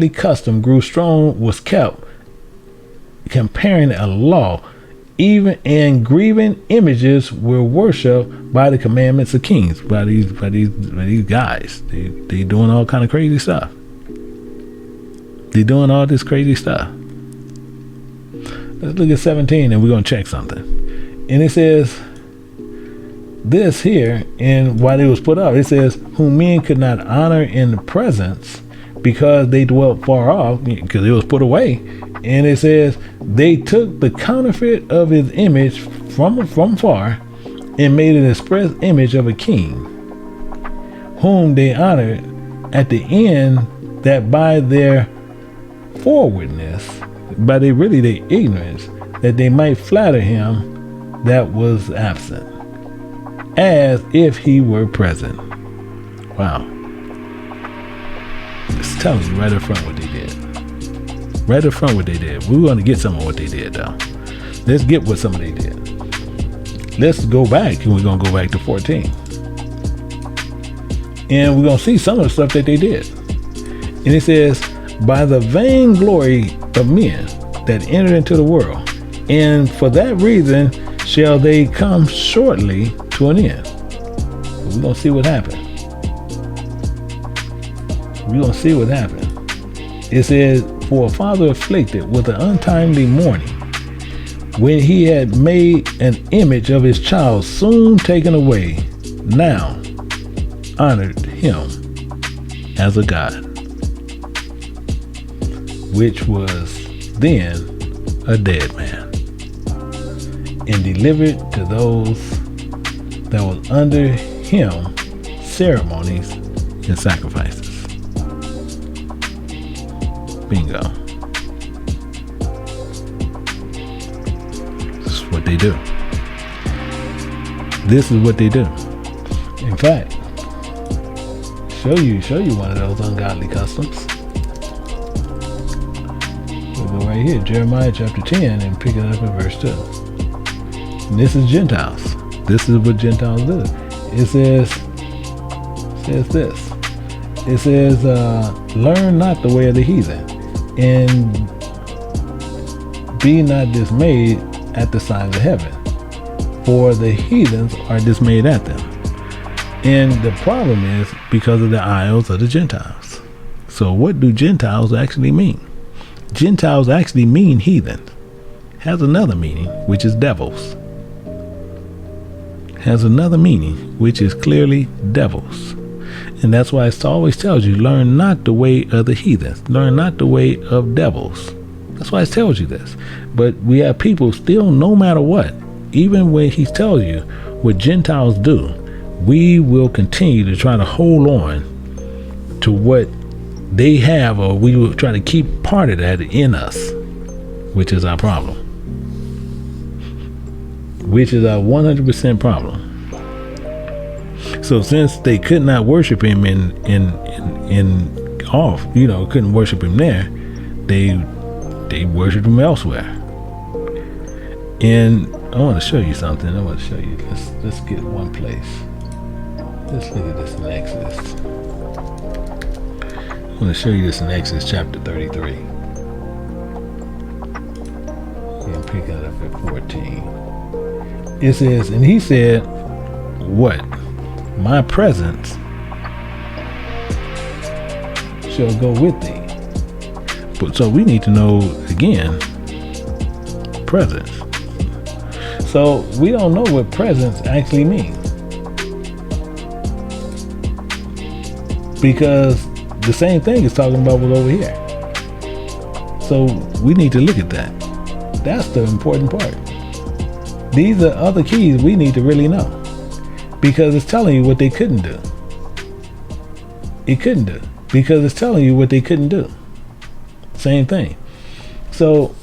custom grew strong was kept, comparing a law, even and grieving images were worshipped by the commandments of kings, by these guys. They doing all kind of crazy stuff. They doing all this crazy stuff. Let's look at 17 and we're gonna check something. And it says this here, and why they was put up, it says, whom men could not honor in the presence because they dwelt far off, because it was put away. And it says they took the counterfeit of his image from far and made an express image of a king, whom they honored at the end, that by their forwardness, by their ignorance, that they might flatter him that was absent, as if he were present. Wow. It's telling you right up front what they did. Right up front what they did. We're going to get some of what they did, though. Let's get what some of they did. Let's go back, and we're going to go back to 14. And we're going to see some of the stuff that they did. And it says, by the vainglory of men that entered into the world, and for that reason shall they come shortly to an end. We're going to see what happened. We're going to see what happened. It says, for a father afflicted with an untimely mourning, when he had made an image of his child soon taken away, now honored him as a God, which was then a dead man, and delivered to those that was under him ceremonies and sacrifices. Bingo. This is what they do. This is what they do. In fact, show you one of those ungodly customs. We'll go right here, Jeremiah chapter 10, and pick it up in verse 2. And this is Gentiles. This is what Gentiles do. It says this. It says, learn not the way of the heathen, and be not dismayed at the signs of heaven, for the heathens are dismayed at them. And the problem is because of the idols of the Gentiles. So what do Gentiles actually mean? Gentiles actually mean heathen. Has another meaning, which is devils. Has another meaning, which is clearly devils. And that's why it always tells you, learn not the way of the heathens. Learn not the way of devils. That's why it tells you this. But we have people still, no matter what, even when he tells you what Gentiles do, we will continue to try to hold on to what they have, or we will try to keep part of that in us, which is our problem. Which is our 100% problem. So since they could not worship him in off, couldn't worship him there, they worshiped him elsewhere. And I want to show you something. Let's get one place. Let's look at this in Exodus. I want to show you this in Exodus chapter 33. And pick it up at 14. It says, and he said, what? My presence shall go with thee. But so we need to know again, presence. So we don't know what presence actually means, because the same thing is talking about was over here. So we need to look at that. That's the important part. These are other keys we need to really know, because it's telling you what they couldn't do. It couldn't do, because it's telling you what they couldn't do. Same thing. So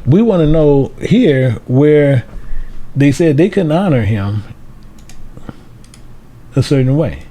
we want to know here where they said they couldn't honor him a certain way.